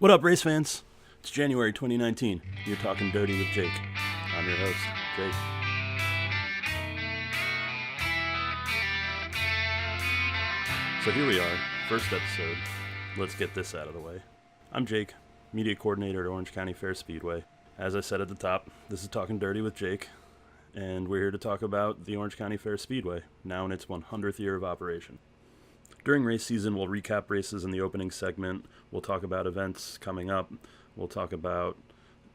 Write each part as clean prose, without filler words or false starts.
What up, race fans? It's January 2019. You're talking dirty with Jake. I'm your host, Jake. So here we are, first episode. Let's get this out of the way. I'm Jake, media coordinator at Orange County Fair Speedway. As I said at the top, this is Talking Dirty with Jake, and we're here to talk about the Orange County Fair Speedway, now in its 100th year of operation. During race season, we'll recap races in the opening segment. We'll talk about events coming up. We'll talk about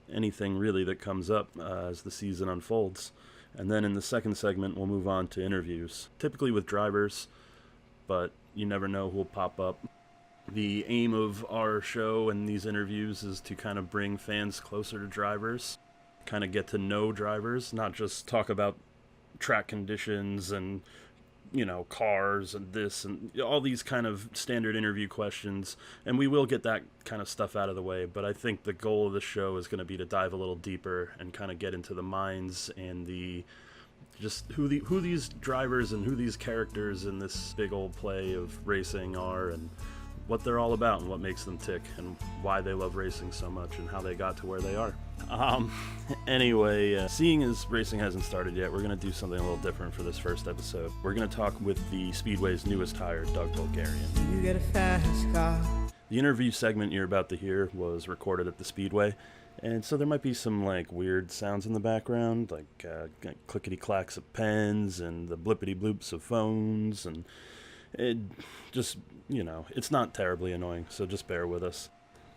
anything really that comes up as the season unfolds. And then in the second segment, we'll move on to interviews, typically with drivers, but you never know who will pop up. The aim of our show and these interviews is to kind of bring fans closer to drivers, kind of get to know drivers, not just talk about track conditions and cars and this and all these kind of standard interview questions, and we will get that kind of stuff out of the way, but I think the goal of the show is going to be to dive a little deeper and kind of get into the minds and who these drivers and who these characters in this big old play of racing are, and what they're all about and what makes them tick and why they love racing so much and how they got to where they are. Anyway, seeing as racing hasn't started yet, we're going to do something a little different for this first episode. We're going to talk with the Speedway's newest hire, Doug Dulgarian. You get a fast car. The interview segment you're about to hear was recorded at the Speedway, and so there might be some weird sounds in the background, like clickety-clacks of pens and the blippity-bloops of phones, and it just, it's not terribly annoying, so just bear with us.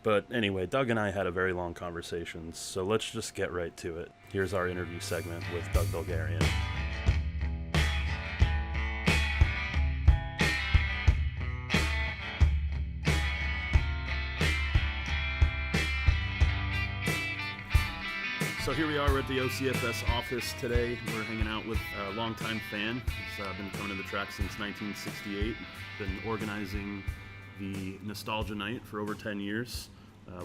But anyway, Doug and I had a very long conversation, so let's just get right to it. Here's our interview segment with Doug Dulgarian. So here we are, we're at the OCFS office today. We're hanging out with a longtime fan. He's been coming to the track since 1968. Been organizing the Nostalgia Night for over 10 years.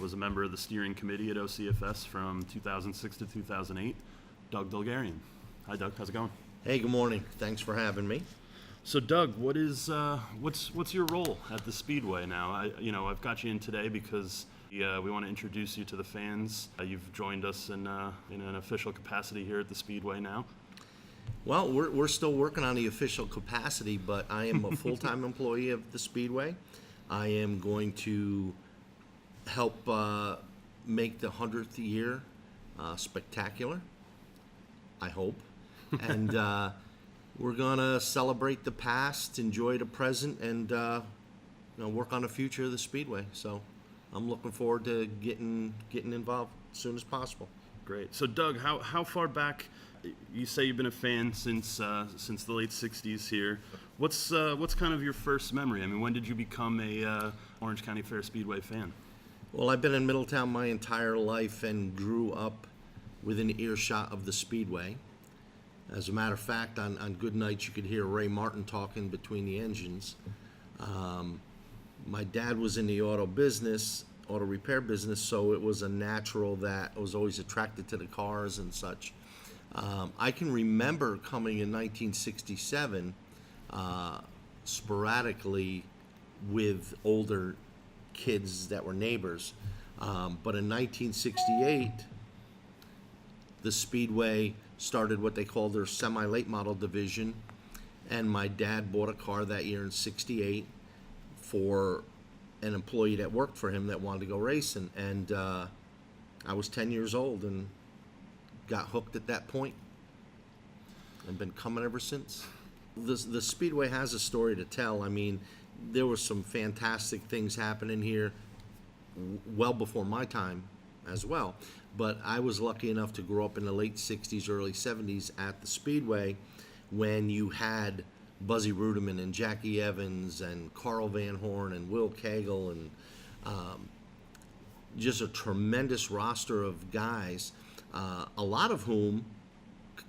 Was a member of the steering committee at OCFS from 2006 to 2008. Doug Dulgarian. Hi, Doug. How's it going? Hey, good morning. Thanks for having me. So, Doug, what's your role at the Speedway now? I've got you in today because we want to introduce you to the fans. You've joined us in an official capacity here at the Speedway now. Well, we're still working on the official capacity, but I am a full-time employee of the Speedway. I am going to help make the 100th year spectacular, I hope. And we're going to celebrate the past, enjoy the present, and work on the future of the Speedway. So I'm looking forward to getting involved as soon as possible. Great. So, Doug, how far back? You say you've been a fan since the late '60s here. What's kind of your first memory? I mean, when did you become a Orange County Fair Speedway fan? Well, I've been in Middletown my entire life and grew up within earshot of the Speedway. As a matter of fact, on good nights you could hear Ray Martin talking between the engines. My dad was in the auto repair business, so it was a natural that I was always attracted to the cars and such. I can remember coming in 1967 sporadically with older kids that were neighbors. But in 1968, the Speedway started what they called their semi-late model division, and my dad bought a car that year in '68 for an employee that worked for him that wanted to go racing, and I was 10 years old and got hooked at that point and been coming ever since. The Speedway has a story to tell. I mean, there were some fantastic things happening here well before my time as well, but I was lucky enough to grow up in the late 60s, early 70s at the Speedway when you had Buzzy Ruderman and Jackie Evans and Carl Van Horne and Will Cagle and just a tremendous roster of guys, a lot of whom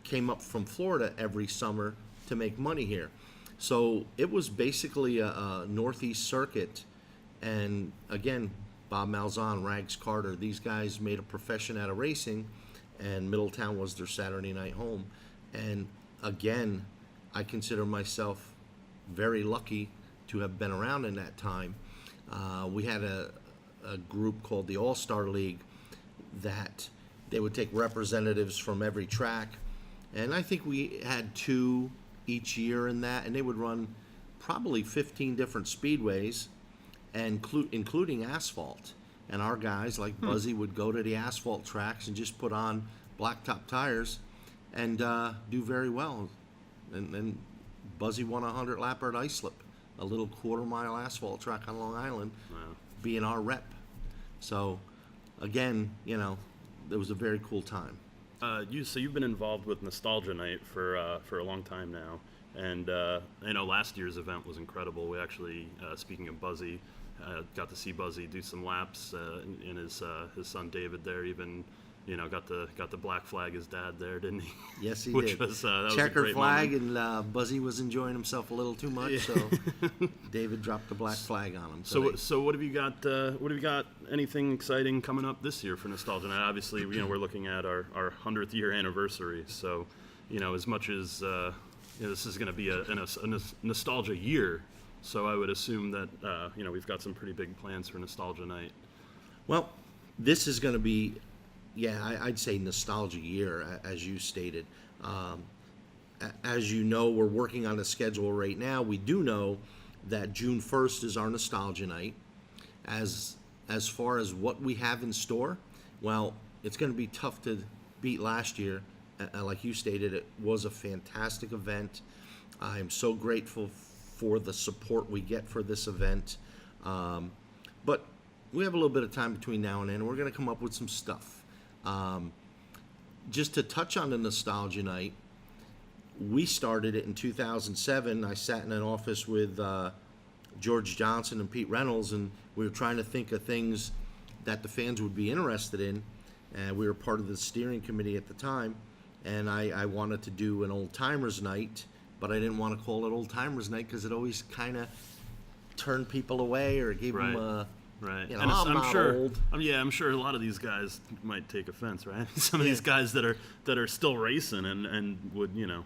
came up from Florida every summer to make money here. So it was basically a Northeast circuit, and again, Bob Malzahn, Rags Carter, these guys made a profession out of racing, and Middletown was their Saturday night home. And again, I consider myself very lucky to have been around in that time. We had a a group called the All-Star League that they would take representatives from every track. And I think we had 2 each year in that, and they would run probably 15 different speedways, and including asphalt. And our guys like Buzzy would go to the asphalt tracks and just put on blacktop tires and do very well. And Buzzy won a 100-lapper at Islip, a little quarter-mile asphalt track on Long Island, being our rep. So, again, you know, it was a very cool time. So you've been involved with Nostalgia Night for a long time now, and I know last year's event was incredible. We actually, speaking of Buzzy, got to see Buzzy do some laps, and his son David there even, you know, got the black flag his dad there, didn't he? Yes, he Which did. was that Checkered was a great flag, moment. and Buzzy was enjoying himself a little too much, so David dropped the black flag on him. So what have you got? What have you got? Anything exciting coming up this year for Nostalgia Night? Obviously, you know, we're looking at our 100th year anniversary. So, you know, as much as you know, this is going to be a nostalgia year, so I would assume that you know, we've got some pretty big plans for Nostalgia Night. Well, this is going to be, I'd say nostalgia year, as you stated. As you know, we're working on a schedule right now. We do know that June 1st is our Nostalgia Night. As far as what we have in store, well, it's going to be tough to beat last year. Like you stated, it was a fantastic event. I am so grateful for the support we get for this event. But we have a little bit of time between now and then, and we're going to come up with some stuff. Just to touch on the Nostalgia Night, we started it in 2007. I sat in an office with George Johnson and Pete Reynolds, and we were trying to think of things that the fans would be interested in. And we were part of the steering committee at the time, and I wanted to do an old timers night, but I didn't want to call it old timers night because it always kind of turned people away or gave them a, Right, you know, and I'm I'm not sure. old. I'm sure a lot of these guys might take offense, right? Some of these guys that are still racing and would, you know,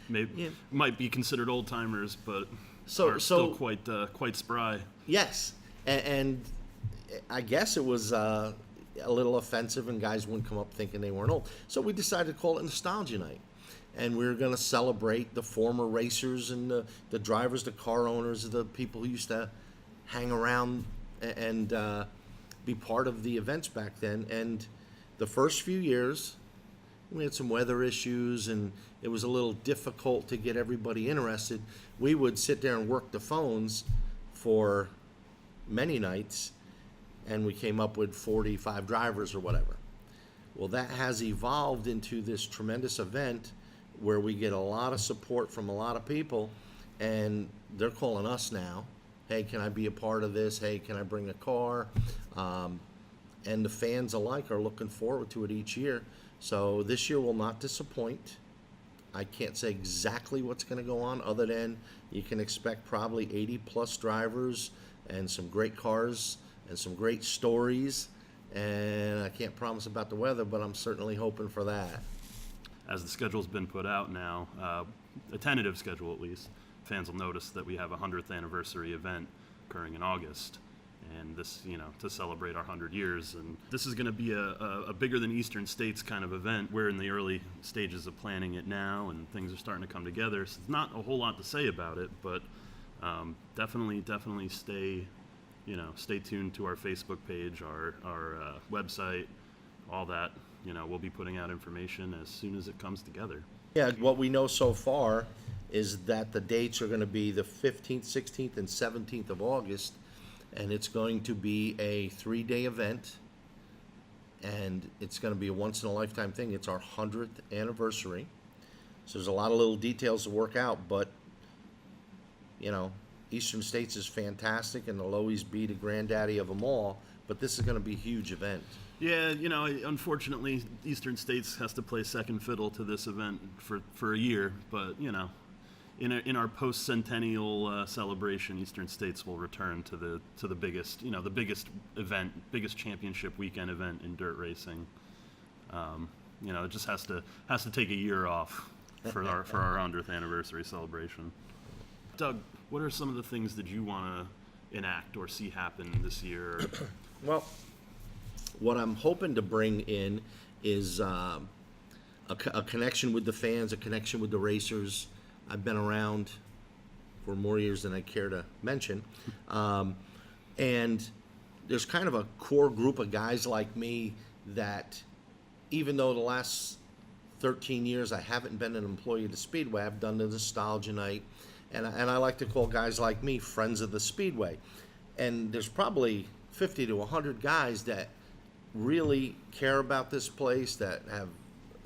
maybe might be considered old timers, but are still quite spry. Yes, and I guess it was a little offensive, and guys wouldn't come up thinking they weren't old. So we decided to call it Nostalgia Night, and we were going to celebrate the former racers and the drivers, the car owners, the people who used to hang around and be part of the events back then. And the first few years, we had some weather issues, and it was a little difficult to get everybody interested. We would sit there and work the phones for many nights, and we came up with 45 drivers or whatever. Well, that has evolved into this tremendous event where we get a lot of support from a lot of people, and they're calling us now. Hey, can I be a part of this? Hey, can I bring a car? And the fans alike are looking forward to it each year. So this year will not disappoint. I can't say exactly what's going to go on, other than you can expect probably 80-plus drivers and some great cars and some great stories. And I can't promise about the weather, but I'm certainly hoping for that. As the schedule's been put out now, a tentative schedule at least, fans will notice that we have a 100th anniversary event occurring in August, and this, you know, to celebrate our 100 years. And this is going to be a bigger than Eastern States kind of event. We're in the early stages of planning it now, and things are starting to come together. So it's not a whole lot to say about it, but definitely stay tuned to our Facebook page, our website, all that. You know, we'll be putting out information as soon as it comes together. Yeah, what we know so far is that the dates are going to be the 15th, 16th, and 17th of August, and it's going to be a 3-day event, and it's going to be a once-in-a-lifetime thing. It's our 100th anniversary, so there's a lot of little details to work out, but, you know, Eastern States is fantastic, and they'll always be the granddaddy of them all, but this is going to be a huge event. Yeah, you know, unfortunately, Eastern States has to play second fiddle to this event for a year, but, you know, in our post-centennial celebration, Eastern States will return to the biggest, you know, the biggest event, biggest championship weekend event in dirt racing. You know, it just has to take a year off for our 100th anniversary celebration. Doug, what are some of the things that you want enact or see happen this year? Well, what I'm hoping to bring in is a connection with the fans, a connection with the racers. I've been around for more years than I care to mention. And there's kind of a core group of guys like me that, even though the last 13 years I haven't been an employee of the Speedway, I've done the Nostalgia Night, and I like to call guys like me friends of the Speedway. And there's probably 50 to 100 guys that really care about this place, that have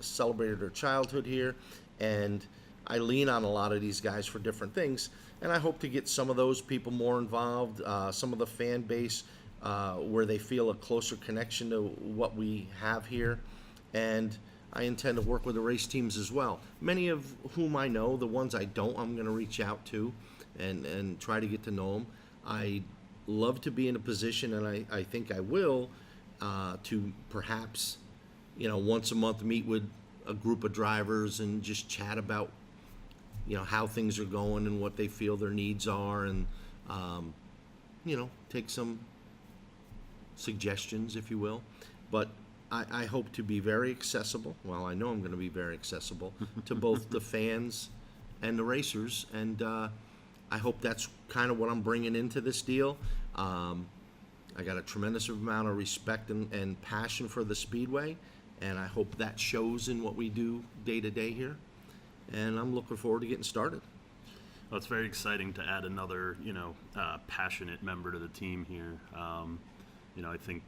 celebrated their childhood here, and I lean on a lot of these guys for different things, and I hope to get some of those people more involved, some of the fan base, where they feel a closer connection to what we have here, and I intend to work with the race teams as well. Many of whom I know, the ones I don't, I'm going to reach out to and try to get to know them. I love to be in a position, and I think I will, to perhaps, once a month meet with a group of drivers and just chat about, how things are going and what they feel their needs are, and, take some suggestions, if you will. But I hope to be very accessible. Well, I know I'm going to be very accessible to both the fans and the racers, and I hope that's kind of what I'm bringing into this deal. I got a tremendous amount of respect and passion for the Speedway, and I hope that shows in what we do day to day here. And I'm looking forward to getting started. Well, it's very exciting to add another, passionate member to the team here. I think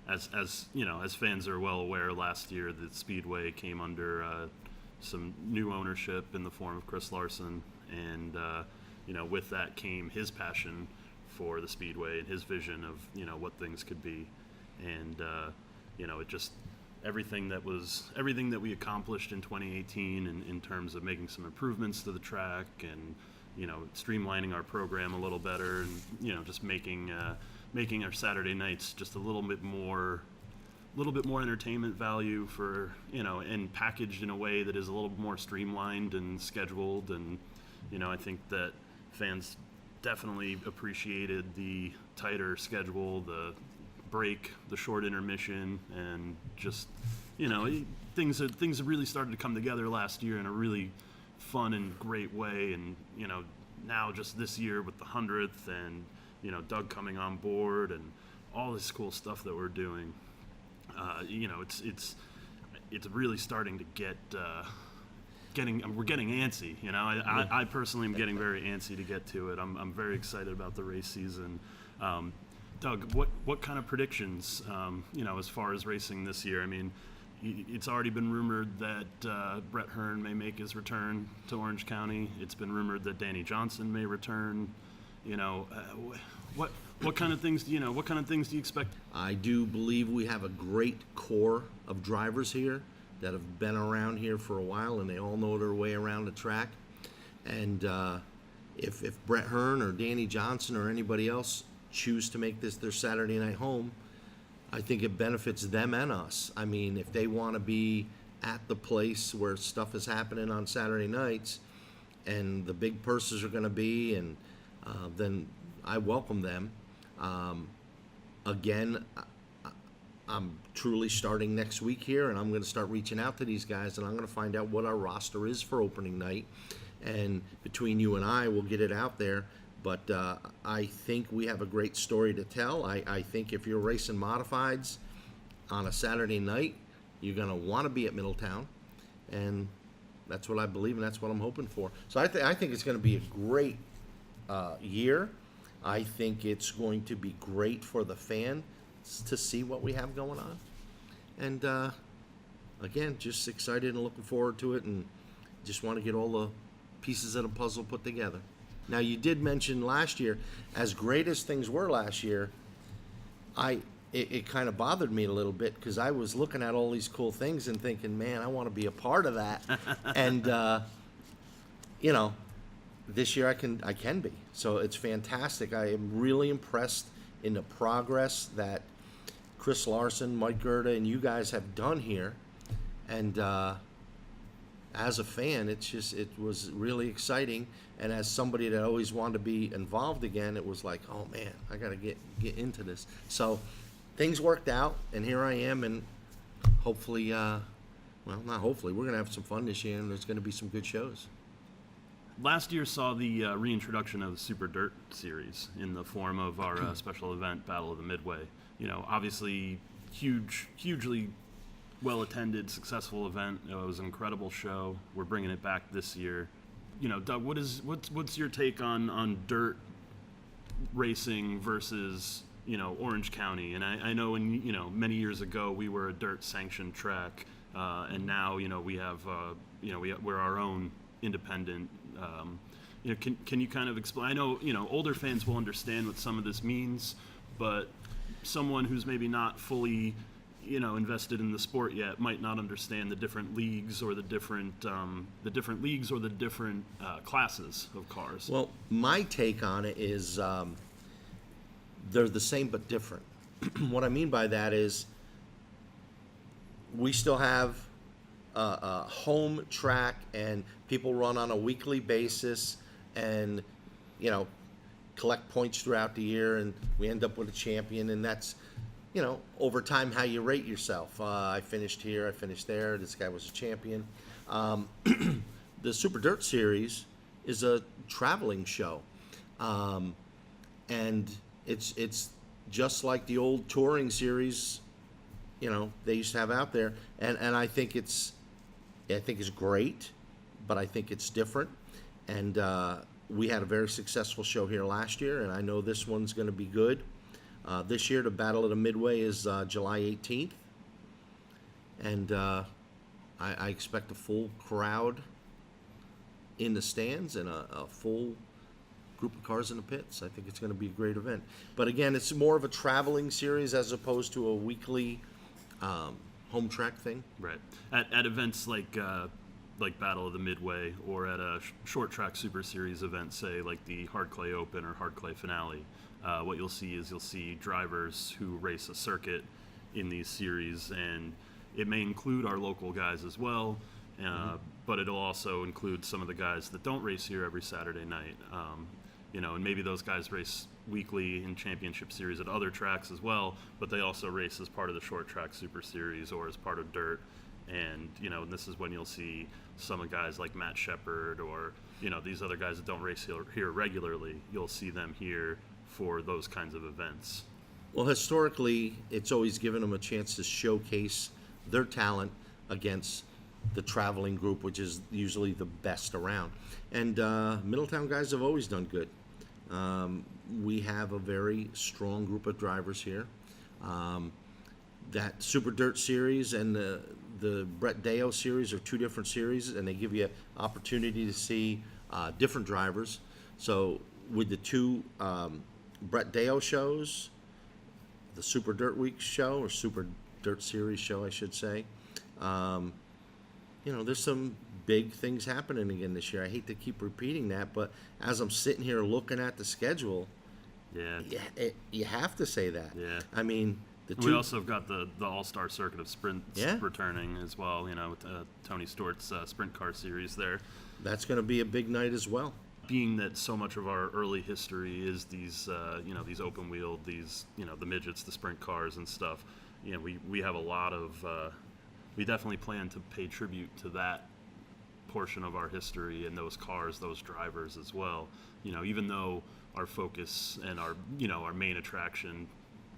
as fans are well aware, last year the Speedway came under some new ownership in the form of Chris Larson, and with that came his passion for the Speedway and his vision of what things could be, and it just everything that we accomplished in 2018 in terms of making some improvements to the track and streamlining our program a little better, and just making our Saturday nights just a little bit more entertainment value for and packaged in a way that is a little more streamlined and scheduled, and I think that fans definitely appreciated the tighter schedule, the break, the short intermission, and just things have really started to come together last year in a really fun and great way, and now just this year with the 100th and Doug coming on board and all this cool stuff that we're doing, it's really starting to we're getting antsy. I personally am getting very antsy to get to it. I'm very excited about the race season. Doug, what kind of predictions, as far as racing this year? I mean, it's already been rumored that Brett Horne may make his return to Orange County. It's been rumored that Danny Johnson may return. What kind of things do you expect? I do believe we have a great core of drivers here that have been around here for a while, and they all know their way around the track. And if Brett Horne or Danny Johnson or anybody else choose to make this their Saturday night home, I think it benefits them and us. I mean, if they want to be at the place where stuff is happening on Saturday nights and the big purses are going to be, and then I welcome them. Again, I'm truly starting next week here, and I'm going to start reaching out to these guys, and I'm going to find out what our roster is for opening night. And between you and I, we'll get it out there. But I think we have a great story to tell. I think if you're racing modifieds on a Saturday night, you're going to want to be at Middletown. And that's what I believe, and that's what I'm hoping for. So I think it's going to be a great year. I think it's going to be great for the fan to see what we have going on. And again, just excited and looking forward to it, and just want to get all the pieces of the puzzle put together. Now, you did mention last year, as great as things were last year, it kind of bothered me a little bit, because I was looking at all these cool things and thinking, man, I want to be a part of that. And this year I can be. So it's fantastic. I am really impressed in the progress that Chris Larson, Mike Gerda, and you guys have done here. And as a fan, it was really exciting. And as somebody that always wanted to be involved again, it was like, oh man, I got to get into this. So things worked out, and here I am, and hopefully, well, not hopefully, we're going to have some fun this year, and there's going to be some good shows. Last year saw the reintroduction of the Super Dirt series in the form of our special event, Battle of the Midway. Obviously, hugely well-attended, successful event. It was an incredible show. We're bringing it back this year. Doug, what's your take on dirt racing versus Orange County? And I know many years ago we were a dirt sanctioned track, and now we have we're our own independent. Can you kind of explain? I know older fans will understand what some of this means, but someone who's maybe not fully invested in the sport yet might not understand the different leagues or the different classes of cars. Well, my take on it is they're the same but different. What I mean by that is we still have a home track, and people run on a weekly basis, and collect points throughout the year, and we end up with a champion, and that's over time how you rate yourself. I finished here, I finished there, this guy was a champion. The Super Dirt Series is a traveling show, and it's just like the old touring series they used to have out there, and I think it's great, but I think it's different. And we had a very successful show here last year, and I know this one's going to be good. This year, the Battle of the Midway is July 18th, and I expect a full crowd in the stands and a full group of cars in the pits. I think it's going to be a great event. But again, it's more of a traveling series as opposed to a weekly home track thing. Right. At events like Battle of the Midway, or at a short track Super Series event, say like the Hard Clay Open or Hard Clay Finale, what you'll see drivers who race a circuit in these series, and it may include our local guys as well, but it'll also include some of the guys that don't race here every Saturday night. And maybe those guys race weekly in championship series at other tracks as well, but they also race as part of the short track Super Series or as part of dirt. And this is when you'll see some of guys like Matt Shepard or these other guys that don't race here regularly. You'll see them here for those kinds of events. Well, historically, it's always given them a chance to showcase their talent against the traveling group, which is usually the best around. And Middletown guys have always done good. We have a very strong group of drivers here. That Super Dirt Series and the Brett Deo Series are two different series, and they give you an opportunity to see different drivers. So with the two Brett Deo shows, the Super Dirt Week show, or Super Dirt Series show, I should say, there's some big things happening again this year. I hate to keep repeating that, but as I'm sitting here looking at the schedule, you have to say that. Yeah. I mean, we also have got the All-Star Circuit of Sprints returning as well, with Tony Stewart's Sprint Car Series there. That's going to be a big night as well. Being that so much of our early history is these, these open wheel, these, the midgets, the sprint cars and stuff, we have a lot of, we definitely plan to pay tribute to that portion of our history and those cars, those drivers as well. Even though our focus and our main attraction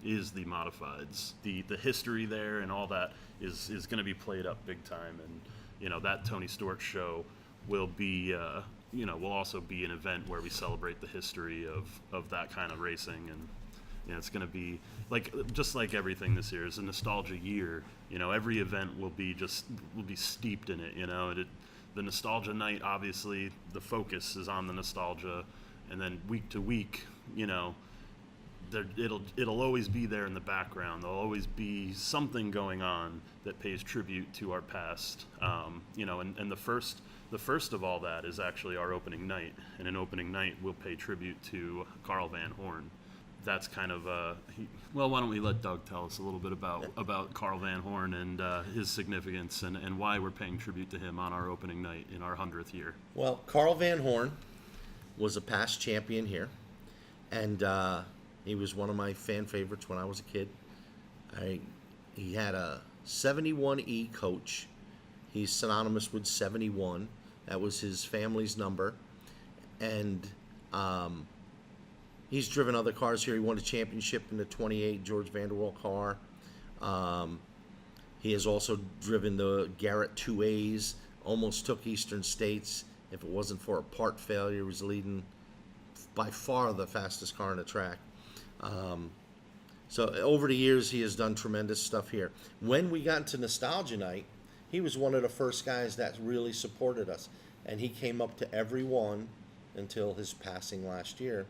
is the modifieds, the history there and all that is going to be played up big time. And that Tony Stewart show will be will also be an event where we celebrate the history of that kind of racing. And it's going to be just like everything this year is a nostalgia year. Every event will be steeped in it. The nostalgia night, obviously the focus is on the nostalgia, and then week to week, it'll always be there in the background. There'll always be something going on that pays tribute to our past. And the first of all that is actually our opening night. And an opening night will pay tribute to Carl Van Horne. that's kind of well, why don't we let Doug tell us a little bit about Carl Van Horne and his significance and why we're paying tribute to him on our opening night in our 100th year. Well, Carl Van Horne was a past champion here, and he was one of my fan favorites when I was a kid. He had a 71E coach. He's synonymous with 71. That was his family's number. And he's driven other cars here. He won a championship in the 28 George Vanderwall car. He has also driven the Garrett 2As, almost took Eastern States. If it wasn't for a part failure, he was leading by far the fastest car on the track. So over the years, he has done tremendous stuff here. When we got into Nostalgia Night, he was one of the first guys that really supported us. And he came up to every one until his passing last year,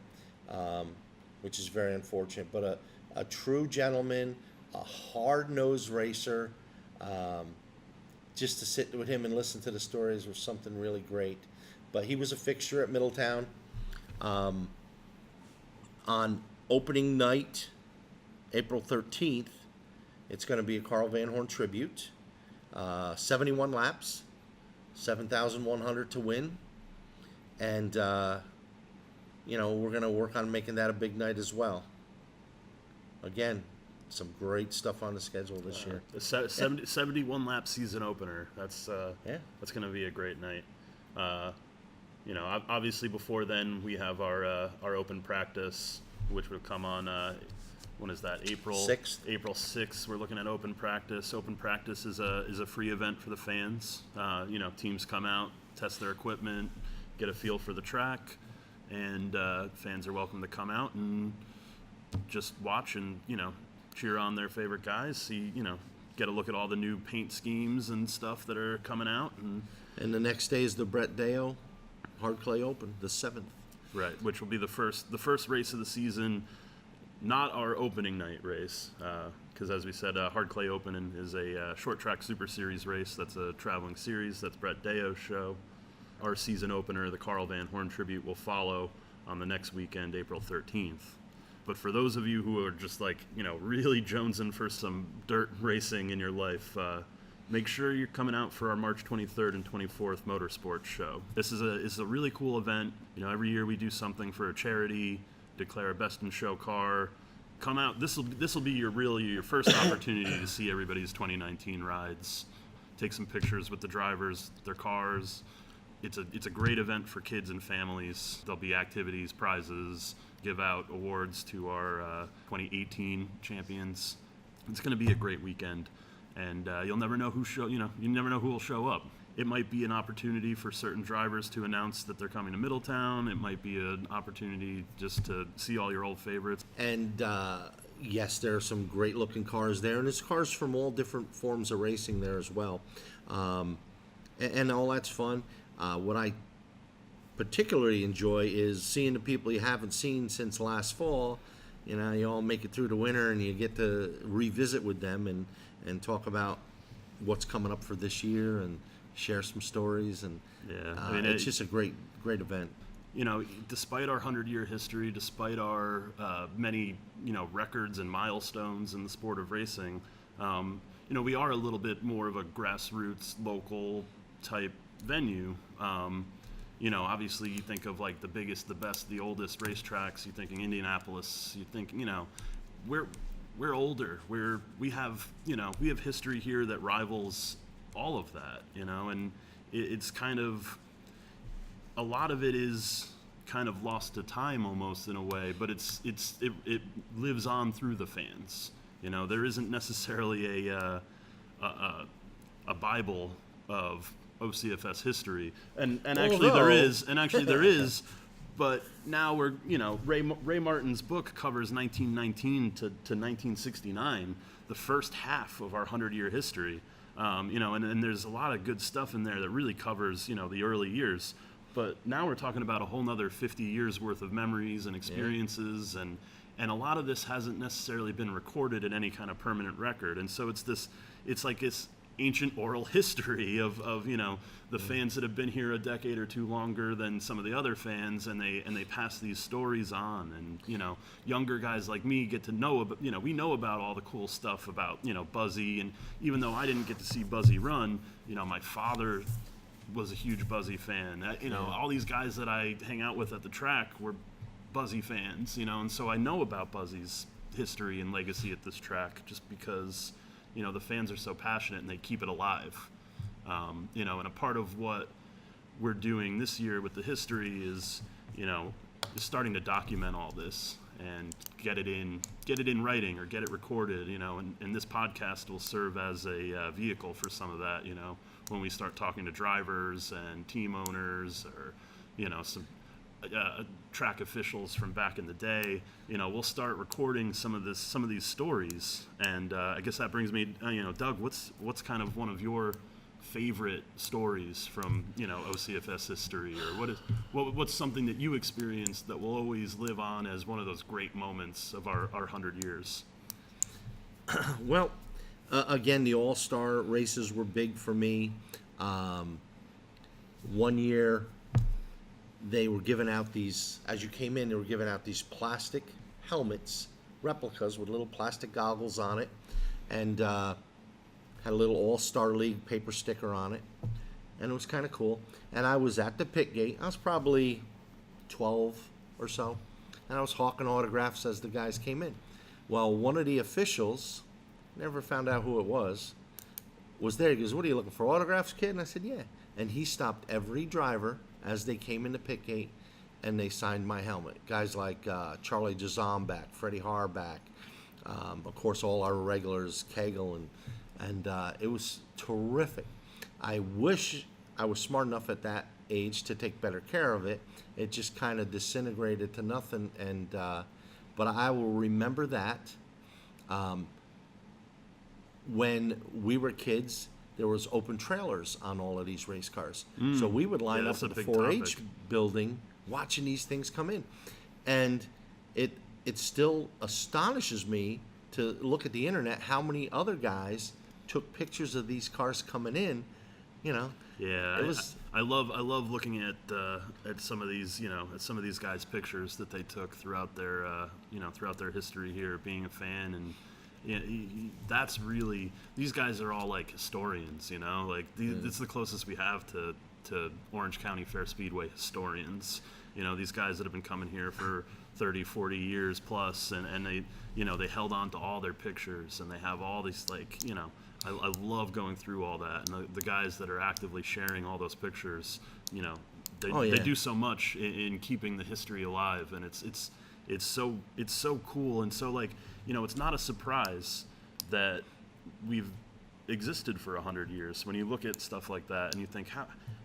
which is very unfortunate. But a true gentleman, a hard-nosed racer. Just to sit with him and listen to the stories was something really great. But he was a fixture at Middletown. On opening night, April 13th, it's going to be a Carl Van Horne tribute. 71 laps, 7,100 to win. And, we're going to work on making that a big night as well. Again, some great stuff on the schedule this year. The 71 lap season opener. That's going to be a great night. Obviously before then we have our open practice, which will come on. When is that? April 6th. April 6th. We're looking at open practice. Open practice is a free event for the fans. Teams come out, test their equipment, get a feel for the track, and fans are welcome to come out and just watch and cheer on their favorite guys. See, get a look at all the new paint schemes and stuff that are coming out. And the next day is the Brett Deo Hard Clay Open, the 7th. Right, which will be the first race of the season. Not our opening night race, because as we said, Hard Clay Open is a short track Super Series race. That's a traveling series. That's Brett Deo's show. Our season opener, the Carl Van Horne tribute, will follow on the next weekend, April 13th. But for those of you who are just really jonesing for some dirt racing in your life, make sure you're coming out for our March 23rd and 24th Motorsports show. This is a really cool event. Every year we do something for a charity. Declare a best in show car. Come out. This will be your first opportunity to see everybody's 2019 rides. Take some pictures with the drivers, their cars. It's a great event for kids and families. There'll be activities, prizes, give out awards to our 2018 champions. It's going to be a great weekend, and you'll never know you never know who will show up. It might be an opportunity for certain drivers to announce that they're coming to Middletown. It might be an opportunity just to see all your old favorites. And yes, there are some great looking cars there, and there's cars from all different forms of racing there as well. And all that's fun. What I particularly enjoy is seeing the people you haven't seen since last fall. You all make it through the winter and you get to revisit with them and talk about what's coming up for this year and share some stories, and it's just a great event. Despite our 100-year history, despite our many records and milestones in the sport of racing, we are a little bit more of a grassroots, local type venue. Obviously you think of the biggest, the best, the oldest racetracks. You're thinking Indianapolis. You think we're older. We have history here that rivals all of that, and it's kind of, a lot of it is kind of lost to time almost in a way, but it lives on through the fans. There isn't necessarily a Bible of OCFS history, and actually there is, but now we're Ray Martin's book covers 1919 to 1969, the first half of our 100-year history. And there's a lot of good stuff in there that really covers, the early years. But now we're talking about a whole nother 50 years worth of memories and experiences, and a lot of this hasn't necessarily been recorded in any kind of permanent record. And so it's ancient oral history of the fans that have been here a decade or two longer than some of the other fans, and they pass these stories on, and younger guys like me get to know about, we know about all the cool stuff about Buzzy, and even though I didn't get to see Buzzy run, my father was a huge Buzzy fan. All these guys that I hang out with at the track were Buzzy fans, and so I know about Buzzy's history and legacy at this track just because the fans are so passionate and they keep it alive. And a part of what we're doing this year with the history is starting to document all this and get it in writing or get it recorded, and this podcast will serve as a vehicle for some of that, when we start talking to drivers and team owners or some track officials from back in the day. We'll start recording some of these stories, and I guess that brings me, Doug, what's kind of one of your favorite stories from OCFS history, or what's something that you experienced that will always live on as one of those great moments of our 100 years? Well, again, the all-star races were big for me. One year they were giving out these, as you came in, they were giving out these plastic helmets, replicas with little plastic goggles on it, and had a little All-Star League paper sticker on it, and it was kind of cool. And I was at the pit gate. I was probably 12 or so, and I was hawking autographs as the guys came in. Well, one of the officials, never found out who it was there. He goes, "What are you looking for, autographs, kid?" And I said, "Yeah." And he stopped every driver as they came in the pit gate, and they signed my helmet. Guys like Charlie Jazomback, Freddie Harback, of course, all our regulars, Cagle, and it was terrific. I wish I was smart enough at that age to take better care of it. It just kind of disintegrated to nothing, and but I will remember that. When we were kids, there was open trailers on all of these race cars. So we would line up at the 4-H building watching these things come in. And it still astonishes me to look at the internet how many other guys took pictures of these cars coming in, Yeah, it was. I love looking at some of these guys' pictures that they took throughout their history here, being a fan, and that's really, these guys are all like historians, it's the closest we have to Orange County Fair Speedway historians. These guys that have been coming here for 30, 40 years plus, and they they held on to all their pictures, and they have all these I love going through all that, and the guys that are actively sharing all those pictures, they do so much in keeping the history alive, and it's so cool, and so it's not a surprise that we've existed for 100 years. When you look at stuff like that and you think,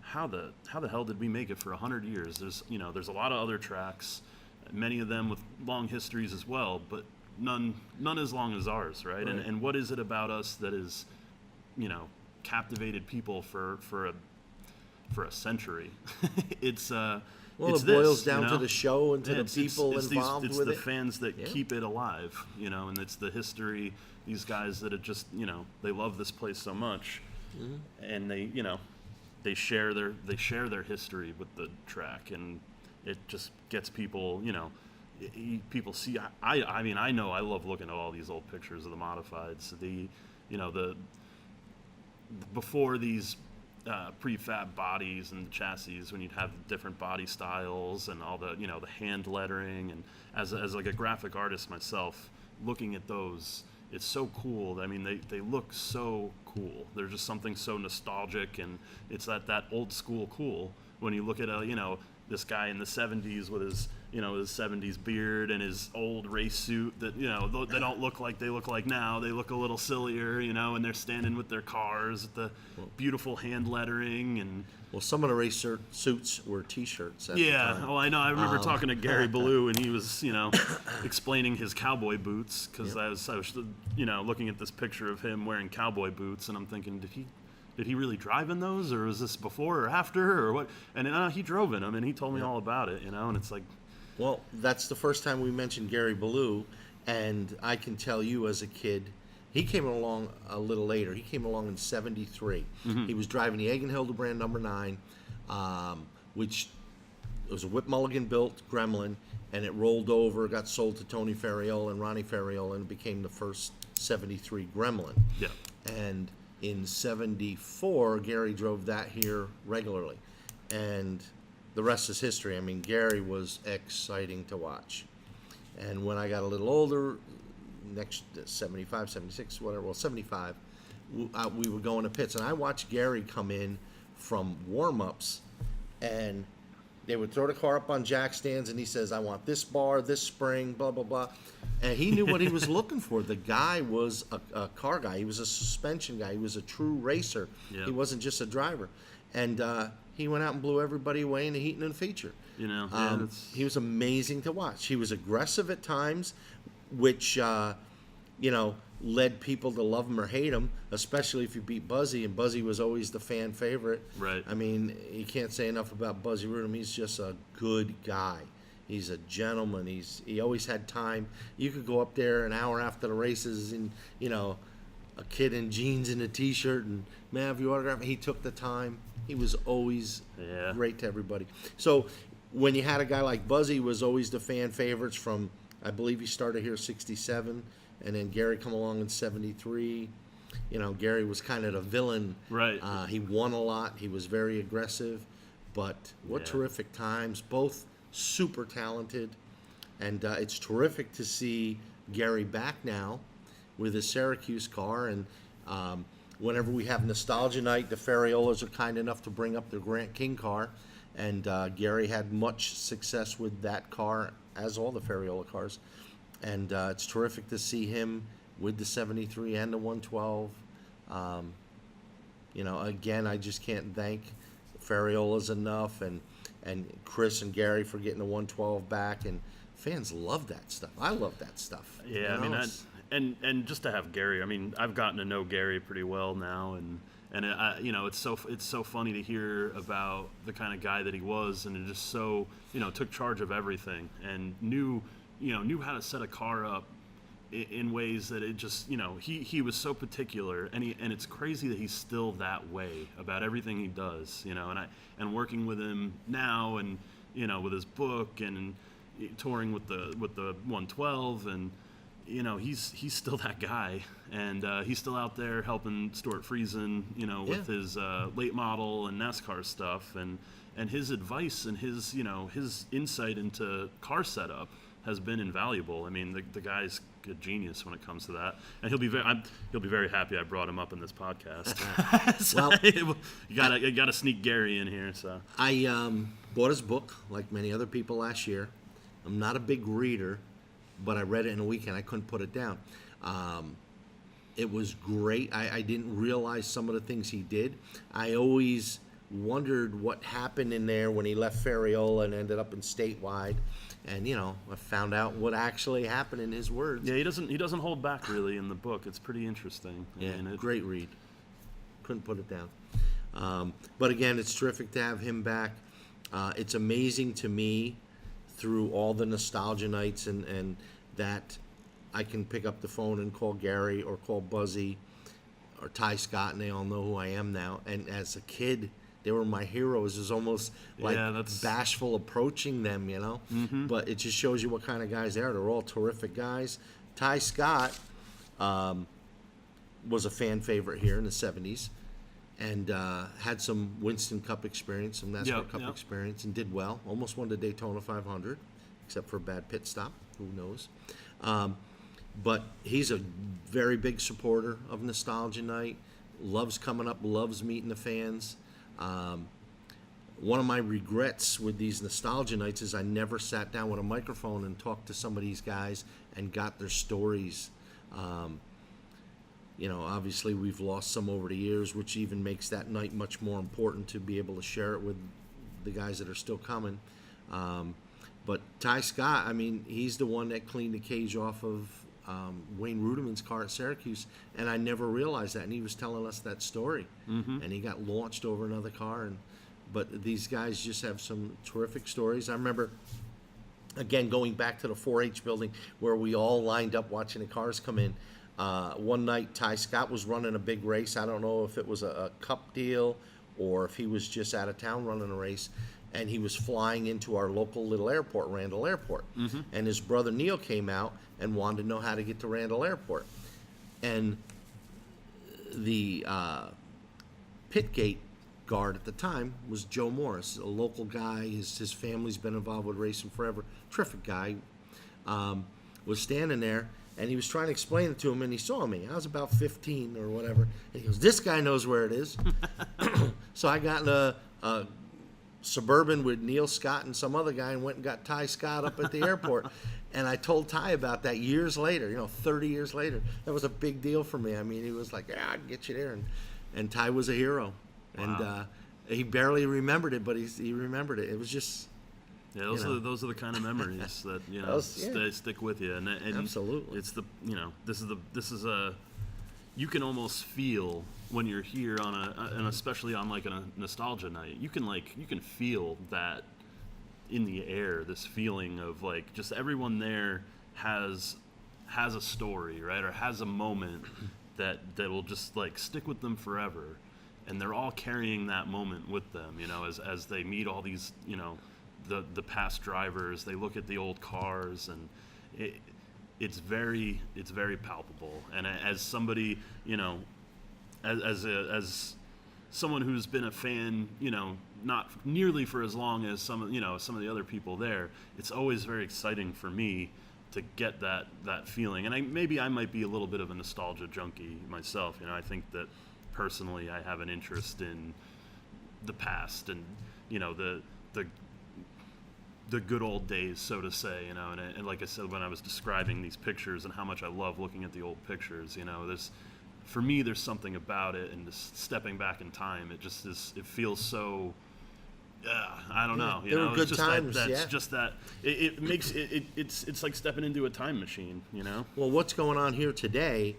how the hell did we make it for 100 years? There's a lot of other tracks, many of them with long histories as well, but none as long as ours, right? And what is it about us that is, captivated people for a century? It's Well, it's it boils this, down to the show and to the people involved with it. It's the fans that keep it alive, and it's the history. These guys that are just, they love this place so much, and they share their history with the track, and it just gets people, people see. I mean, I know I love looking at all these old pictures of the modifieds. The before these prefab bodies and chassis, when you'd have different body styles and all the the hand lettering, and as like a graphic artist myself, looking at those, it's so cool. I mean, they look so cool. There's just something so nostalgic, and it's that old school cool when you look at this guy in the 70s with his his 70s beard and his old race suit that they don't look like they look like now. They look a little sillier, and they're standing with their cars with the beautiful hand lettering. And some of the race suits were T-shirts. I know. I remember talking to Gary Ballou, and he was explaining his cowboy boots, because I was looking at this picture of him wearing cowboy boots, and I'm thinking, did he really drive in those, or was this before or after, or what? And he drove in them, and he told me all about it, and it's like... Well, that's the first time we mentioned Gary Ballou, and I can tell you as a kid He came along a little later. He came along in '73. He was driving the Egg and Hildebrand number 9, which was a Whip Mulligan built Gremlin, and it rolled over, got sold to Tony Ferriola and Ronnie Ferriola, and it became the first '73 Gremlin. Yeah. And in '74, Gary drove that here regularly. And the rest is history. I mean, Gary was exciting to watch. And when I got a little older, next 75, 76, whatever, well, 75, we were going to pits. And I watched Gary come in from warm-ups, and they would throw the car up on jack stands, and he says, I want this bar, this spring, blah, blah, blah. And he knew what he was looking for. The guy was a car guy. He was a suspension guy. He was a true racer. Yeah. He wasn't just a driver. And he went out and blew everybody away in the heat and the feature. You know, He was amazing to watch. He was aggressive at times, which, led people to love him or hate him, especially if you beat Buzzy, and Buzzy was always the fan favorite. Right. I mean, you can't say enough about Buzzy Rudham. He's just a good guy. He's a gentleman. He always had time. You could go up there an hour after the races and, a kid in jeans and a T-shirt and, may I have your autograph? He took the time. He was always great to everybody. So when you had a guy like Buzzy, was always the fan favorites from, I believe he started here 67, and then Gary come along in 73. Gary was kind of the villain. Right. He won a lot. He was very aggressive, but what terrific times. Both super talented, and it's terrific to see Gary back now with his Syracuse car. And whenever we have nostalgia night, the Ferriolas are kind enough to bring up their Grant King car, and Gary had much success with that car, as all the Ferriola cars. And it's terrific to see him with the 73 and the 112. Again, I just can't thank Ferriolas enough, and Chris and Gary for getting the 112 back. And fans love that stuff. I love that stuff. Yeah, and just to have Gary. I mean, I've gotten to know Gary pretty well now, and it's so funny to hear about the kind of guy that he was, and it just so took charge of everything and knew how to set a car up in ways that it just he was so particular, and it's crazy that he's still that way about everything he does, and working with him now, and with his book and touring with the 112, and he's still that guy, and he's still out there helping Stuart Friesen with his late model and NASCAR stuff, and his advice and his his insight into car setup has been invaluable. I mean, the guy's a genius when it comes to that, and he'll be very happy I brought him up in this podcast. So well, you gotta sneak Gary in here. So I bought his book like many other people last year. I'm not a big reader, but I read it in a weekend. I couldn't put it down. It was great. I didn't realize some of the things he did. I always wondered what happened in there when he left Ferriola and ended up in Statewide. And I found out what actually happened in his words. Yeah, he doesn't hold back really in the book. It's pretty interesting. Great read. Couldn't put it down. But again, it's terrific to have him back. It's amazing to me through all the nostalgia nights and that I can pick up the phone and call Gary or call Buzzy or Ty Scott, and they all know who I am now. And as a kid, they were my heroes. It was almost like bashful approaching them, Mm-hmm. But it just shows you what kind of guys they are. They're all terrific guys. Ty Scott was a fan favorite here in the 70s, and had some Winston Cup experience, some NASCAR Cup experience, and did well. Almost won the Daytona 500, except for a bad pit stop. Who knows? But he's a very big supporter of Nostalgia Night. Loves coming up, loves meeting the fans. One of my regrets with these Nostalgia Nights is I never sat down with a microphone and talked to some of these guys and got their stories. Obviously we've lost some over the years, which even makes that night much more important to be able to share it with the guys that are still coming. But Ty Scott, I mean, he's the one that cleaned the cage off of Wayne Ruderman's car at Syracuse, and I never realized that. And he was telling us that story, and he got launched over another car. But these guys just have some terrific stories. I remember, again, going back to the 4-H building where we all lined up watching the cars come in. One night, Ty Scott was running a big race. I don't know if it was a cup deal or if he was just out of town running a race. And he was flying into our local little airport, Randall Airport. And his brother Neil came out and wanted to know how to get to Randall Airport. And the pit gate guard at the time was Joe Morris, a local guy. His family's been involved with racing forever. Terrific guy. Was standing there, and he was trying to explain it to him, and he saw me. I was about 15 or whatever. And he goes, "This guy knows where it is." So I got in a Suburban with Neil Scott and some other guy and went and got Ty Scott up at the airport. And I told Ty about that years later, 30 years later. That was a big deal for me. I mean, he was like, "Yeah, I can get you there." And Ty was a hero. Wow. And he barely remembered it, but he remembered it. It was just... Yeah, those are the kind of memories that stick with you, and absolutely, it's this is a you can almost feel when you're here and especially on like a nostalgia night, you can feel that in the air, this feeling of like just everyone there has a story, right, or has a moment that will just like stick with them forever, and they're all carrying that moment with them, as they meet all these, the past drivers. They look at the old cars, and it's very palpable. And as somebody, as someone who's been a fan, not nearly for as long as some of the other people there, it's always very exciting for me to get that feeling. And I might be a little bit of a nostalgia junkie myself. I think that personally I have an interest in the past and the good old days, so to say, and like I said, when I was describing these pictures and how much I love looking at the old pictures, for me, there's something about it, and just stepping back in time, it feels so, I don't know, There were good it's just times, that's just that, it makes, it's like stepping into a time machine, Well, what's going on here today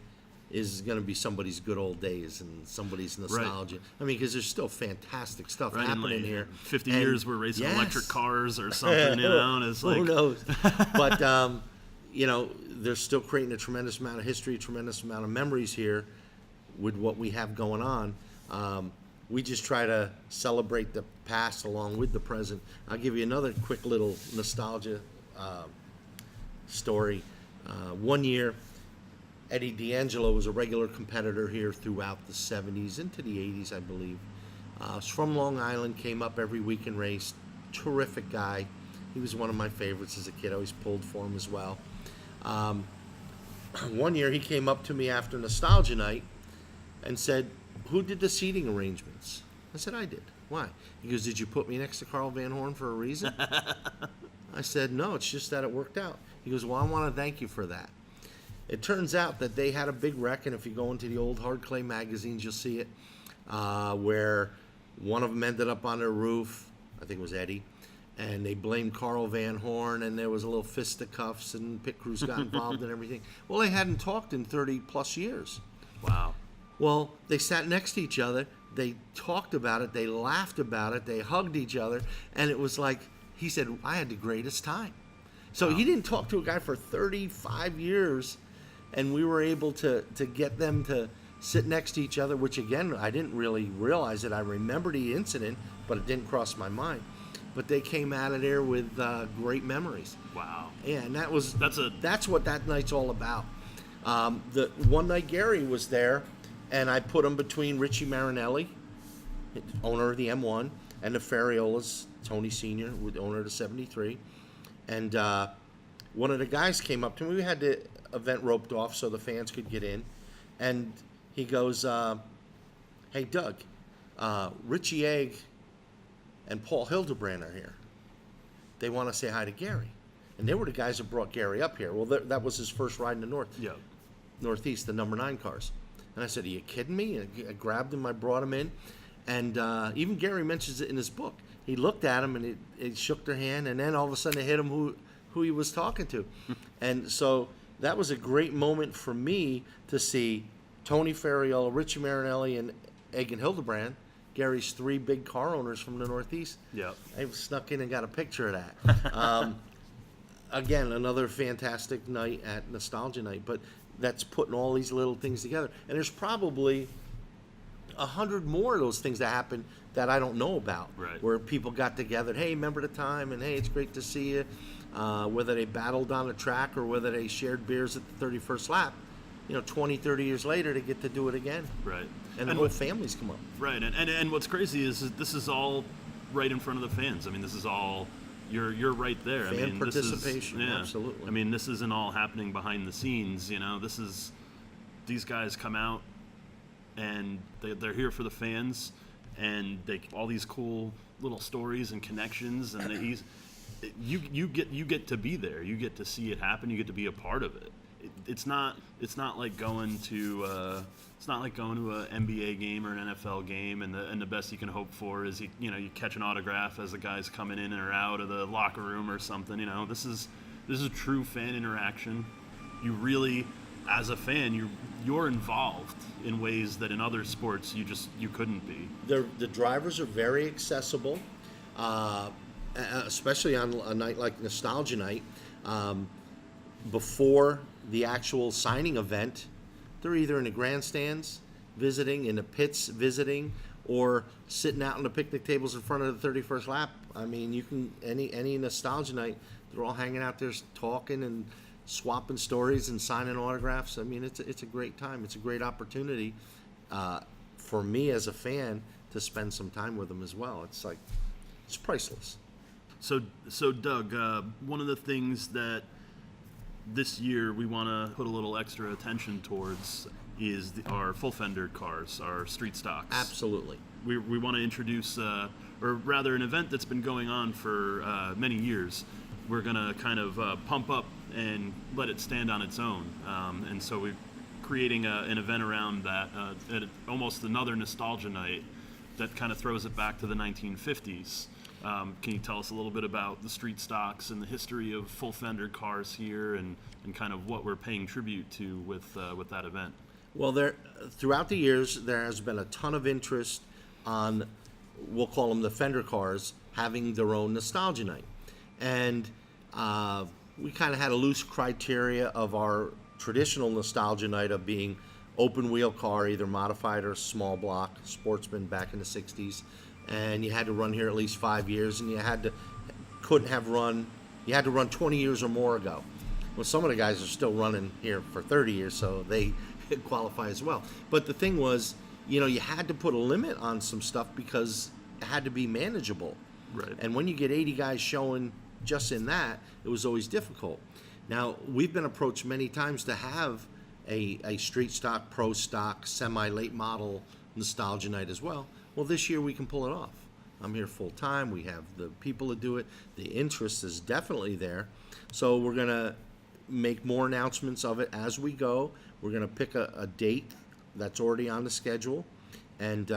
is going to be somebody's good old days and somebody's nostalgia. Right. I mean, because there's still fantastic stuff happening here. 50 years we're racing electric cars or something, and it's like... Who knows? But, they're still creating a tremendous amount of history, a tremendous amount of memories here with what we have going on. We just try to celebrate the past along with the present. I'll give you another quick little nostalgia story. One year, Eddie D'Angelo was a regular competitor here throughout the 70s into the 80s, I believe. Was from Long Island, came up every week and raced. Terrific guy. He was one of my favorites as a kid. I always pulled for him as well. One year he came up to me after Nostalgia Night and said, "Who did the seating arrangements?" I said, "I did." "Why?" He goes, "Did you put me next to Carl Van Horne for a reason?" I said, "No, it's just that it worked out." He goes, "Well, I want to thank you for that." It turns out that they had a big wreck, and if you go into the old hard clay magazines, you'll see it, where one of them ended up on their roof. I think it was Eddie. And they blamed Carl Van Horne, and there was a little fisticuffs, and pit crews got involved and everything. Well, they hadn't talked in 30-plus years. Wow. Well, they sat next to each other. They talked about it. They laughed about it. They hugged each other. And it was like, he said, "I had the greatest time." So he didn't talk to a guy for 35 years, and we were able to get them to sit next to each other, which, again, I didn't really realize it. I remember the incident, but it didn't cross my mind. But they came out of there with great memories. Wow. Yeah, and that's what that night's all about. The one night Gary was there, and I put him between Richie Marinelli, owner of the M1, and the Ferriolas, Tony Sr., owner of the 73. And one of the guys came up to me. We had the event roped off so the fans could get in. And he goes, "Hey, Doug, Richie Egg and Paul Hildebrand are here. They want to say hi to Gary." And they were the guys that brought Gary up here. Well, that was his first ride in the Northeast, the number 9 cars. And I said, "Are you kidding me?" And I grabbed him, I brought him in. And even Gary mentions it in his book. He looked at him, and he shook their hand, and then all of a sudden it hit him who he was talking to. And so that was a great moment for me to see Tony Ferriola, Richie Marinelli, and Egg and Hildebrand, Gary's 3 big car owners from the Northeast. Yep. I snuck in and got a picture of that. Again, another fantastic night at Nostalgia Night. But that's putting all these little things together. And there's probably 100 more of those things that happen that I don't know about. Right. Where people got together, hey, remember the time, and hey, it's great to see you. Whether they battled on the track or whether they shared beers at the 31st lap, 20, 30 years later, they get to do it again. Right. And the whole families come up. Right. And what's crazy is this is all right in front of the fans. I mean, this is all, you're right there. Fan participation, absolutely. I mean, this isn't all happening behind the scenes, these guys come out and they're here for the fans, and they all these cool little stories and connections, and you get to be there. You get to see it happen. You get to be a part of it. It's not like going to an NBA game or an NFL game, and the best you can hope for is you catch an autograph as the guy's coming in or out of the locker room or something. This is true fan interaction. You really, as a fan, you're involved in ways that in other sports you couldn't be. The drivers are very accessible, especially on a night like Nostalgia Night. Before the actual signing event, they're either in the grandstands visiting, in the pits visiting, or sitting out on the picnic tables in front of the 31st lap. I mean, you can any Nostalgia Night, they're all hanging out there talking and swapping stories and signing autographs. I mean, it's a great time. It's a great opportunity for me as a fan to spend some time with them as well. It's priceless. So Doug, one of the things that this year we want to put a little extra attention towards is our full fender cars, our street stocks. Absolutely. We want to introduce, or rather an event that's been going on for many years. We're going to kind of pump up and let it stand on its own. And so we're creating an event around that, almost another nostalgia night that kind of throws it back to the 1950s. Can you tell us a little bit about the street stocks and the history of full fender cars here, and kind of what we're paying tribute to with that event? Well, throughout the years, there has been a ton of interest on, we'll call them the fender cars, having their own nostalgia night. And we kind of had a loose criteria of our traditional nostalgia night of being open wheel car, either modified or small block, sportsman back in the 60s. And you had to run here at least 5 years, and you had to run 20 years or more ago. Well, some of the guys are still running here for 30 years, so they qualify as well. But the thing was, you had to put a limit on some stuff because it had to be manageable. Right. And when you get 80 guys showing just in that, it was always difficult. Now, we've been approached many times to have a street stock, pro stock, semi-late model nostalgia night as well. Well, this year we can pull it off. I'm here full time. We have the people to do it. The interest is definitely there. So we're going to make more announcements of it as we go. We're going to pick a date that's already on the schedule. And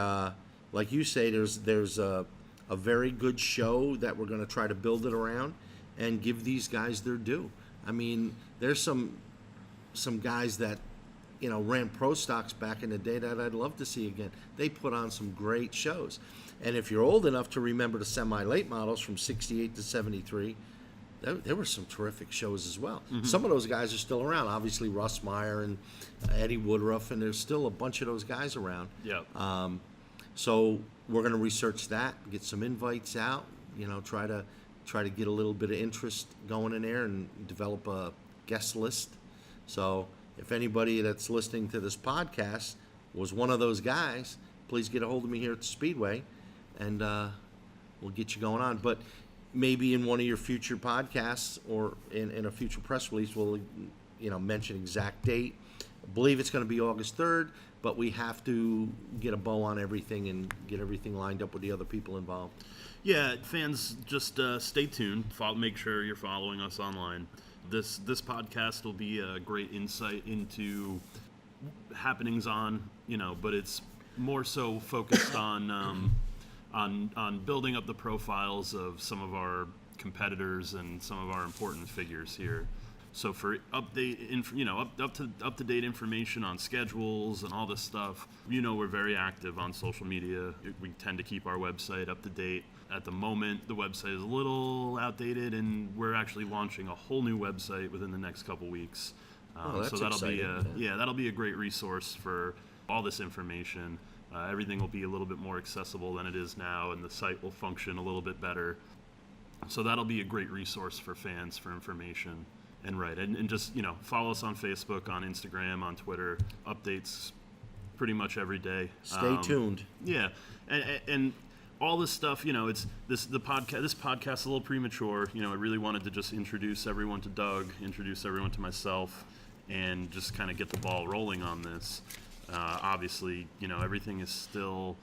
like you say, there's a very good show that we're going to try to build it around and give these guys their due. I mean, there's some guys that ran pro stocks back in the day that I'd love to see again. They put on some great shows. And if you're old enough to remember the semi-late models from 68 to 73, there were some terrific shows as well. Mm-hmm. Some of those guys are still around. Obviously, Russ Meyer and Eddie Woodruff, and there's still a bunch of those guys around. Yeah. So we're going to research that, get some invites out, try to get a little bit of interest going in there and develop a guest list. So if anybody that's listening to this podcast was one of those guys, please get a hold of me here at the Speedway, and we'll get you going on. But maybe in one of your future podcasts or in a future press release, we'll mention exact date. I believe it's going to be August 3rd, but we have to get a bow on everything and get everything lined up with the other people involved. Yeah, fans, just stay tuned. Make sure you're following us online. This podcast will be a great insight into happenings on, but it's more so focused on building up the profiles of some of our competitors and some of our important figures here. So for up to date information on schedules and all this stuff, we're very active on social media. We tend to keep our website up to date. At the moment, the website is a little outdated, and we're actually launching a whole new website within the next couple weeks. That's so that'll exciting. be that'll be a great resource for all this information. Everything will be a little bit more accessible than it is now, and the site will function a little bit better. So that'll be a great resource for fans for information. And just, follow us on Facebook, on Instagram, on Twitter. Updates pretty much every day. Stay tuned. Yeah, and all this stuff, it's the podcast. This podcast's a little premature. I really wanted to just introduce everyone to Doug, introduce everyone to myself, and just kind of get the ball rolling on this. Obviously, everything is still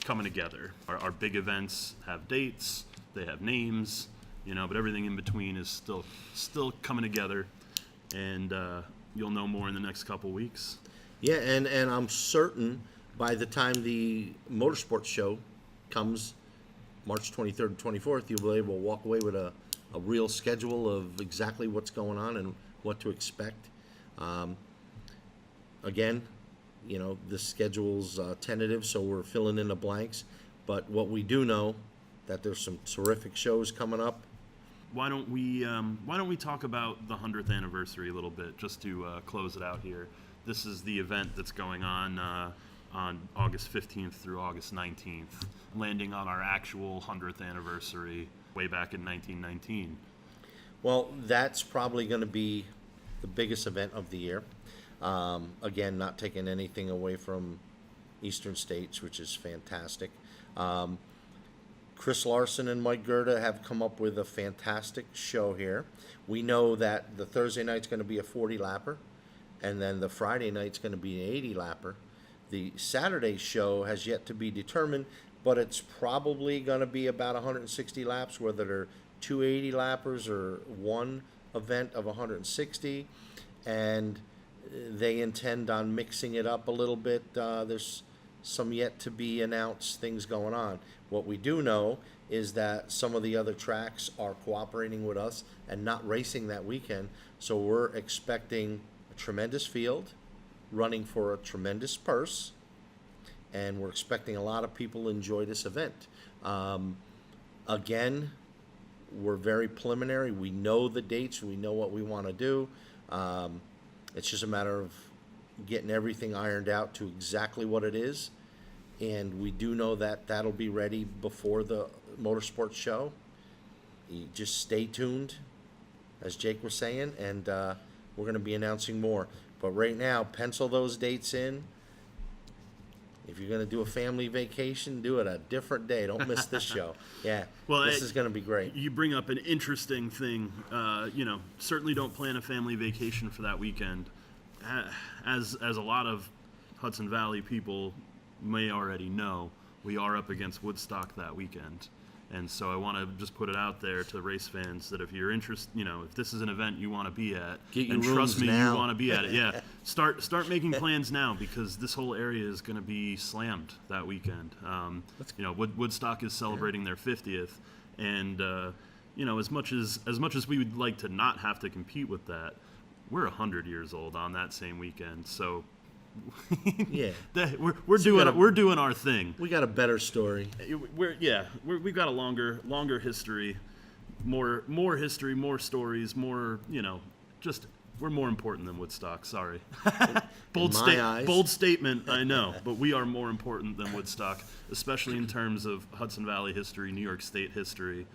coming together. Our big events have dates, they have names, but everything in between is still coming together, and you'll know more in the next couple weeks. Yeah, and I'm certain by the time the motorsports show comes, March 23rd and 24th, you'll be able to walk away with a real schedule of exactly what's going on and what to expect. Again, the schedule's tentative, so we're filling in the blanks. But what we do know, that there's some terrific shows coming up. Why don't we talk about the 100th anniversary a little bit, just to close it out here. This is the event that's going on August 15th through August 19th, landing on our actual 100th anniversary way back in 1919. Well, that's probably going to be the biggest event of the year. Again, not taking anything away from Eastern States, which is fantastic. Chris Larson and Mike Gerda have come up with a fantastic show here. We know that the Thursday night's going to be a 40-lapper, and then the Friday night's going to be an 80-lapper. The Saturday show has yet to be determined, but it's probably going to be about 160 laps, whether they're 280 lappers or one event of 160, and they intend on mixing it up a little bit. There's some yet to be announced things going on. What we do know is that some of the other tracks are cooperating with us and not racing that weekend, so we're expecting a tremendous field running for a tremendous purse, and we're expecting a lot of people to enjoy this event. Again, we're very preliminary. We know the dates. We know what we want to do. It's just a matter of getting everything ironed out to exactly what it is. And we do know that that'll be ready before the motorsports show. You just stay tuned, as Jake was saying, and we're going to be announcing more. But right now, pencil those dates in. If you're going to do a family vacation, do it a different day. Don't miss this show. Yeah, well, this is going to be great. You bring up an interesting thing. Certainly don't plan a family vacation for that weekend. As a lot of Hudson Valley people may already know, we are up against Woodstock that weekend. And so I want to just put it out there to race fans that if you're interested, if this is an event you want to be at, and trust me, now. you want to be at it. Yeah, start making plans now, because this whole area is going to be slammed that weekend. Woodstock is celebrating their 50th, and as much as we would like to not have to compete with that, we're 100 years old on that same weekend. So Yeah, we're doing our thing. we got a better story. We've got a longer history, more history, more stories, more, just we're more important than Woodstock. Sorry, bold statement, I know, but we are more important than Woodstock, especially in terms of Hudson Valley history, New York State history.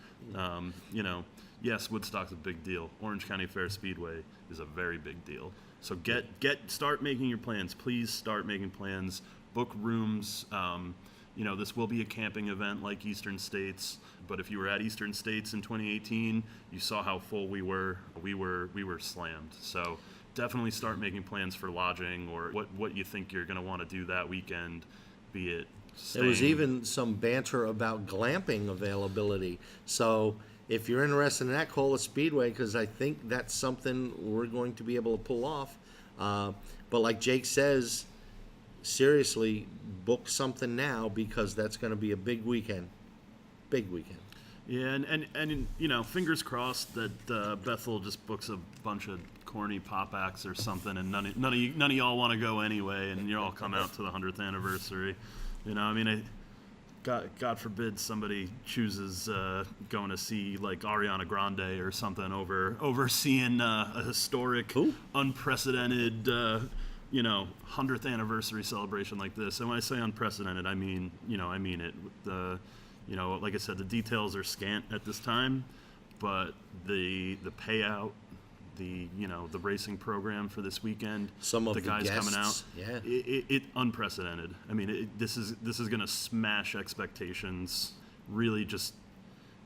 Yes, Woodstock's a big deal. Orange County Fair Speedway is a very big deal. So start making your plans. Please start making plans. Book rooms. This will be a camping event like Eastern States. But if you were at Eastern States in 2018, you saw how full we were. We were slammed. So definitely start making plans for lodging or what you think you're going to want to do that weekend. Be it staying. There was even some banter about glamping availability. So if you're interested in that, call the Speedway, because I think that's something we're going to be able to pull off. But like Jake says, seriously, book something now, because that's going to be a big weekend. Big weekend. Yeah, and fingers crossed that Bethel just books a bunch of corny pop acts or something, and none of y'all want to go anyway, and you all come out to the 100th anniversary. God forbid somebody chooses going to see like Ariana Grande or something over seeing a historic, unprecedented, 100th anniversary celebration like this. And when I say unprecedented, I mean it. Like I said, the details are scant at this time, but the payout, the racing program for this weekend, some of the guys guests, coming out, it unprecedented. I mean, this is going to smash expectations. Really,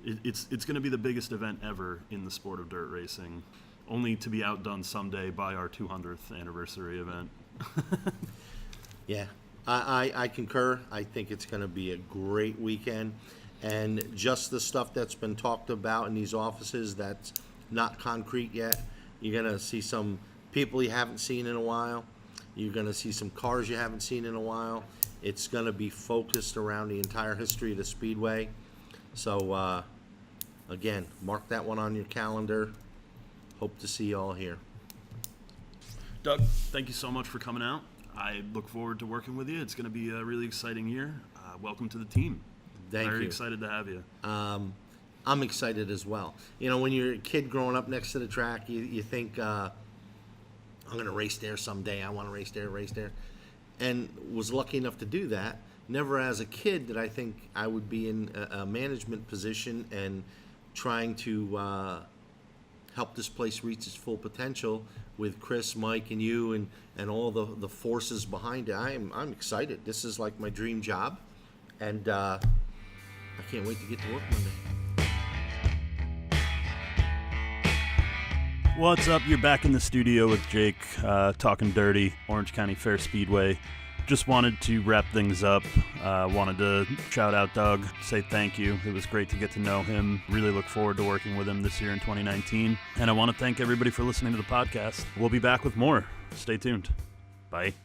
it's going to be the biggest event ever in the sport of dirt racing, only to be outdone someday by our 200th anniversary event. Yeah, I concur. I think it's going to be a great weekend, and just the stuff that's been talked about in these offices that's not concrete yet. You're going to see some people you haven't seen in a while. You're going to see some cars you haven't seen in a while. It's going to be focused around the entire history of the Speedway. So, again, mark that one on your calendar. Hope to see you all here. Doug, thank you so much for coming out. I look forward to working with you. It's going to be a really exciting year. Welcome to the team. Thank you. Very excited to have you. I'm excited as well. When you're a kid growing up next to the track, you think, I'm going to race there someday. I want to race there. And was lucky enough to do that. Never as a kid did I think I would be in a management position and trying to help this place reach its full potential with Chris, Mike, and you and all the forces behind it. I'm excited. This is like my dream job. And I can't wait to get to work Monday. What's up? You're back in the studio with Jake, talking dirty, Orange County Fair Speedway. Just wanted to wrap things up. Wanted to shout out Doug, say thank you. It was great to get to know him. Really look forward to working with him this year in 2019. And I want to thank everybody for listening to the podcast. We'll be back with more. Stay tuned. Bye.